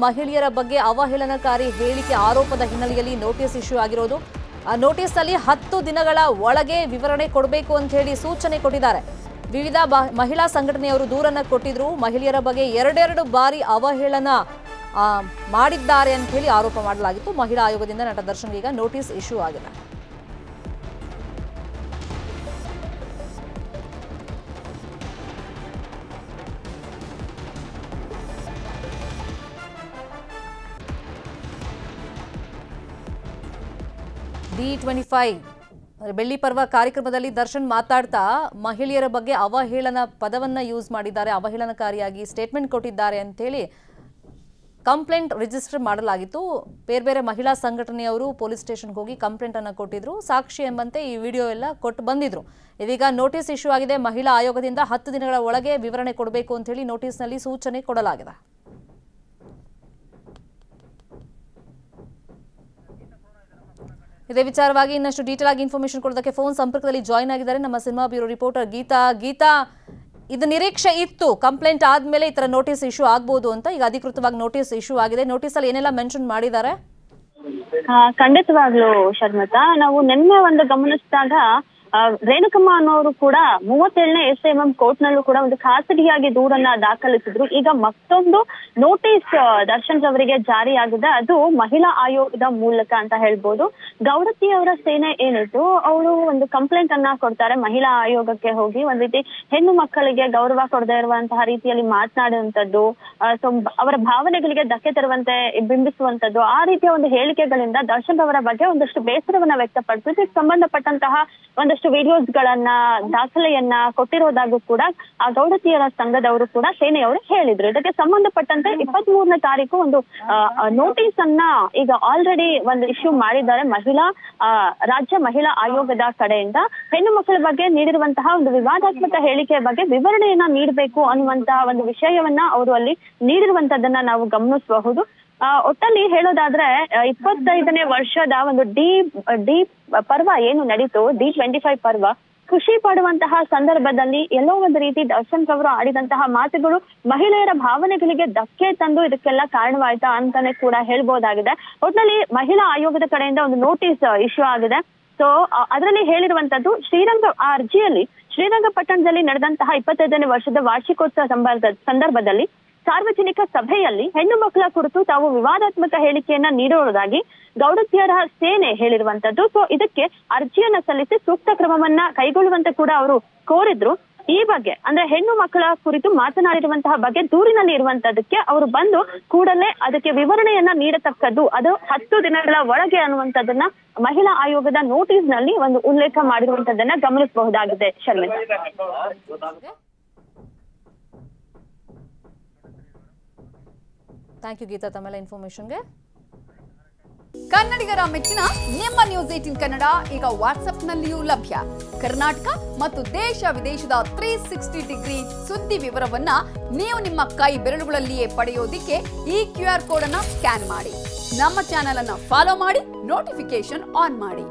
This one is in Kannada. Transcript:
ಮಹಿಳೆಯರ ಬಗ್ಗೆ ಅವಹೇಳನಕಾರಿ ಹೇಳಿಕೆ ಆರೋಪದ ಹಿನ್ನೆಲೆಯಲ್ಲಿ ನೋಟಿಸ್ ಇಶ್ಯೂ ಆಗಿರೋದು. ಆ ನೋಟಿಸ್ನಲ್ಲಿ 10 ದಿನಗಳ ಒಳಗೆ ವಿವರಣೆ ಕೊಡಬೇಕು ಅಂತ ಹೇಳಿ ಸೂಚನೆ ಕೊಟ್ಟಿದ್ದಾರೆ. ವಿವಿಧ ಮಹಿಳಾ ಸಂಘಟನೆಯವರು ದೂರನ್ನ ಕೊಟ್ಟಿದ್ರು. ಮಹಿಳೆಯರ ಬಗ್ಗೆ ಎರಡೆರಡು ಬಾರಿ ಅವಹೇಳನ ಮಾಡಿದ್ದಾರೆ ಅಂತ ಹೇಳಿ ಆರೋಪ ಮಾಡಲಾಗಿತ್ತು. ಮಹಿಳಾ ಆಯೋಗದಿಂದ ನಟ ದರ್ಶನ್ ಈಗ ನೋಟಿಸ್ ಇಶ್ಯೂ ಆಗಿದೆ. D25 ಬೆಳ್ಳಿ ಪರ್ವ ಕಾರ್ಯಕ್ರಮದಲ್ಲಿ ದರ್ಶನ್ ಮಾತಾಡ್ತಾ ಮಹಿಳೆಯರ ಬಗ್ಗೆ ಅವಹೇಳನ ಪದವನ್ನ ಯೂಸ್ ಮಾಡಿದ್ದಾರೆ, ಅವಹೇಳನಕಾರಿಯಾಗಿ ಸ್ಟೇಟ್ಮೆಂಟ್ ಕೊಟ್ಟಿದ್ದಾರೆ ಅಂತ ಹೇಳಿ ಕಂಪ್ಲೇಂಟ್ ರಿಜಿಸ್ಟರ್ ಮಾಡಲಾಗಿತ್ತು. ಬೇರೆ ಬೇರೆ ಮಹಿಳಾ ಸಂಘಟನೆಯವರು ಪೊಲೀಸ್ ಸ್ಟೇಷನ್ಗೆ ಹೋಗಿ ಕಂಪ್ಲೇಂಟ್ ಅನ್ನು ಕೊಟ್ಟಿದ್ರು. ಸಾಕ್ಷಿ ಎಂಬಂತೆ ಈ ವಿಡಿಯೋ ಎಲ್ಲ ಕೊಟ್ಟು ಬಂದಿದ್ರು. ಇದೀಗ ನೋಟಿಸ್ ಇಶ್ಯೂ ಆಗಿದೆ. ಮಹಿಳಾ ಆಯೋಗದಿಂದ 10 ದಿನಗಳ ಒಳಗೆ ವಿವರಣೆ ಕೊಡಬೇಕು ಅಂತ ಹೇಳಿ ನೋಟಿಸ್ನಲ್ಲಿ ಸೂಚನೆ ಕೊಡಲಾಗಿದೆ. ಇದೇ ವಿಚಾರವಾಗಿ ಇನ್ನಷ್ಟು ಡೀಟೇಲ್ ಆಗಿ ಇನ್ಫಾರ್ಮೇಶನ್ ಕೊಡೋದಕ್ಕೆ ಫೋನ್ ಸಂಪರ್ಕದಲ್ಲಿ ಜಾಯಿನ್ ಆಗಿದ್ದಾರೆ ನಮ್ಮ ಸಿನಿಮಾ ಬ್ಯೂರೋ ರಿಪೋರ್ಟರ್ ಗೀತಾ. ಇದು ನಿರೀಕ್ಷೆ ಇತ್ತು, ಕಂಪ್ಲೇಂಟ್ ಆದ್ಮೇಲೆ ಈ ತರ ನೋಟಿಸ್ ಇಶ್ಯೂ ಆಗ್ಬೋದು ಅಂತ. ಈಗ ಅಧಿಕೃತವಾಗಿ ನೋಟಿಸ್ ಇಶ್ಯೂ ಆಗಿದೆ. ನೋಟಿಸ್ ಅಲ್ಲಿ ಏನೆಲ್ಲ ಮೆನ್ಷನ್ ಮಾಡಿದ್ದಾರೆ? ಖಂಡಿತವಾಗ್ಲೂ ಶರ್ಮಿತಾ, ನಾವು ನಿನ್ನೆ ಒಂದು ಗಮನಿಸಿದಾಗ ರೇಣುಕಮ್ಮ ಅನ್ನೋರು ಕೂಡ 37ನೇ SIMM ಕೋರ್ಟ್ ನಲ್ಲೂ ಕೂಡ ಒಂದು ಖಾಸಗಿಯಾಗಿ ದೂರನ್ನ ದಾಖಲಿಸಿದ್ರು. ಈಗ ಮತ್ತೊಂದು ನೋಟಿಸ್ ದರ್ಶನ್ ಅವರಿಗೆ ಜಾರಿಯಾಗಿದೆ. ಅದು ಮಹಿಳಾ ಆಯೋಗದ ಮೂಲಕ ಅಂತ ಹೇಳ್ಬೋದು. ಗೌಡತಿ ಅವರ ಸೇನೆ ಏನಿತ್ತು, ಅವರು ಒಂದು ಕಂಪ್ಲೇಂಟ್ ಅನ್ನ ಕೊಡ್ತಾರೆ ಮಹಿಳಾ ಆಯೋಗಕ್ಕೆ ಹೋಗಿ. ಒಂದ್ ರೀತಿ ಹೆಣ್ಣು ಮಕ್ಕಳಿಗೆ ಗೌರವ ಕೊಡದೇ ಇರುವಂತಹ ರೀತಿಯಲ್ಲಿ ಮಾತನಾಡುವಂತದ್ದು, ಅವರ ಭಾವನೆಗಳಿಗೆ ಧಕ್ಕೆ ತರುವಂತೆ ಬಿಂಬಿಸುವಂತದ್ದು, ಆ ರೀತಿಯ ಒಂದು ಹೇಳಿಕೆಗಳಿಂದ ದರ್ಶನ್ ಅವರ ಬಗ್ಗೆ ಒಂದಷ್ಟು ಬೇಸರವನ್ನ ವ್ಯಕ್ತಪಡಿಸಿದ್ದು. ಇದಕ್ಕೆ ಸಂಬಂಧಪಟ್ಟಂತಹ ಒಂದಷ್ಟು ವಿಡಿಯೋಸ್ ಗಳನ್ನ ದಾಖಲೆಯನ್ನ ಕೊಟ್ಟಿರೋದಾಗೂ ಕೂಡ ಆ ಗೌಡತಿಯರ ಸಂಘದವರು ಕೂಡ ಸೇನೆಯವರು ಹೇಳಿದ್ರು. ಇದಕ್ಕೆ ಸಂಬಂಧಪಟ್ಟಂತೆ 23ನೇ ತಾರೀಕು ಒಂದು ನೋಟಿಸ್ ಅನ್ನ ಈಗ ಆಲ್ರೆಡಿ ಒಂದು ಇಶ್ಯೂ ಮಾಡಿದ್ದಾರೆ ರಾಜ್ಯ ಮಹಿಳಾ ಆಯೋಗದ ಕಡೆಯಿಂದ. ಹೆಣ್ಣು ಮಕ್ಕಳ ಬಗ್ಗೆ ನೀಡಿರುವಂತಹ ಒಂದು ವಿವಾದಾತ್ಮಕ ಹೇಳಿಕೆಯ ಬಗ್ಗೆ ವಿವರಣೆಯನ್ನ ನೀಡಬೇಕು ಅನ್ನುವಂತಹ ಒಂದು ವಿಷಯವನ್ನ ಅವರು ಅಲ್ಲಿ ನೀಡಿರುವಂತದನ್ನ ನಾವು ಗಮನಿಸಬಹುದು. ಒಟ್ಟಲ್ಲಿ ಹೇಳೋದಾದ್ರೆ 25ನೇ ವರ್ಷದ ಒಂದು ಡಿ ಪರ್ವ ಏನು ನಡೀತು, D25 ಪರ್ವ, ಖುಷಿ ಪಡುವಂತಹ ಸಂದರ್ಭದಲ್ಲಿ ಎಲ್ಲೋ ಒಂದು ರೀತಿ ದರ್ಶನ್ ಅವರು ಆಡಿದಂತಹ ಮಾತುಗಳು ಮಹಿಳೆಯರ ಭಾವನೆಗಳಿಗೆ ಧಕ್ಕೆ ತಂದು ಇದಕ್ಕೆಲ್ಲ ಕಾರಣವಾಯ್ತಾ ಅಂತಾನೆ ಕೂಡ ಹೇಳ್ಬೋದಾಗಿದೆ. ಒಟ್ಟಿನಲ್ಲಿ ಮಹಿಳಾ ಆಯೋಗದ ಕಡೆಯಿಂದ ಒಂದು ನೋಟಿಸ್ ಇಶ್ಯೂ ಆಗಿದೆ. ಸೊ ಅದರಲ್ಲಿ ಹೇಳಿರುವಂತದ್ದು ಆ ಅರ್ಜಿಯಲ್ಲಿ ಶ್ರೀರಂಗಪಟ್ಟಣದಲ್ಲಿ ನಡೆದಂತಹ 25ನೇ ವರ್ಷದ ವಾರ್ಷಿಕೋತ್ಸವ ಸಂದರ್ಭದಲ್ಲಿ ಸಾರ್ವಜನಿಕ ಸಭೆಯಲ್ಲಿ ಹೆಣ್ಣು ಮಕ್ಕಳ ಕುರಿತು ತಾವು ವಿವಾದಾತ್ಮಕ ಹೇಳಿಕೆಯನ್ನ ನೀಡುವುದಾಗಿ ಗೌಡತಿಯರ ಸೇನೆ ಹೇಳಿರುವಂತದ್ದು. ಸೊ ಇದಕ್ಕೆ ಅರ್ಜಿಯನ್ನ ಸಲ್ಲಿಸಿ ಸೂಕ್ತ ಕ್ರಮವನ್ನ ಕೈಗೊಳ್ಳುವಂತೆ ಕೂಡ ಅವರು ಕೋರಿದ್ರು. ಈ ಬಗ್ಗೆ ಅಂದ್ರೆ ಹೆಣ್ಣು ಮಕ್ಕಳ ಕುರಿತು ಮಾತನಾಡಿರುವಂತಹ ಬಗ್ಗೆ ದೂರಿನಲ್ಲಿ ಇರುವಂತದಕ್ಕೆ ಅವರು ಬಂದು ಕೂಡಲೇ ಅದಕ್ಕೆ ವಿವರಣೆಯನ್ನ ನೀಡತಕ್ಕದ್ದು, ಅದು 10 ದಿನಗಳ ಒಳಗೆ ಅನ್ನುವಂಥದ್ದನ್ನ ಮಹಿಳಾ ಆಯೋಗದ ನೋಟಿಸ್ ನಲ್ಲಿ ಒಂದು ಉಲ್ಲೇಖ ಮಾಡಿರುವಂತದ್ದನ್ನ ಗಮನಿಸಬಹುದಾಗಿದೆ. ಶರ್ಮಿತಾ, ಥ್ಯಾಂಕ್ ಯು ಗೀತಾ ತಮ್ಮೆಲ್ಲ ಇನ್ಫಾರ್ಮೇಶನ್ಗೆ. ಕನ್ನಡಿಗರ ಮೆಚ್ಚಿನ ನಿಮ್ಮ ನ್ಯೂಸ್ 18 ಕನ್ನಡ ಈಗ ವಾಟ್ಸ್ಆಪ್ನಲ್ಲಿಯೂ ಲಭ್ಯ. ಕರ್ನಾಟಕ ಮತ್ತು ದೇಶ ವಿದೇಶದ 360 ಡಿಗ್ರಿ ಸುದ್ದಿ ವಿವರವನ್ನ ನೀವು ನಿಮ್ಮ ಕೈ ಬೆರಳುಗಳಲ್ಲಿಯೇ ಪಡೆಯೋದಿಕ್ಕೆ ಈ QR ಕೋಡ್ ಅನ್ನ ಸ್ಕ್ಯಾನ್ ಮಾಡಿ. ನಮ್ಮ ಚಾನೆಲ್ ಅನ್ನ ಫಾಲೋ ಮಾಡಿ, ನೋಟಿಫಿಕೇಶನ್ ಆನ್ ಮಾಡಿ.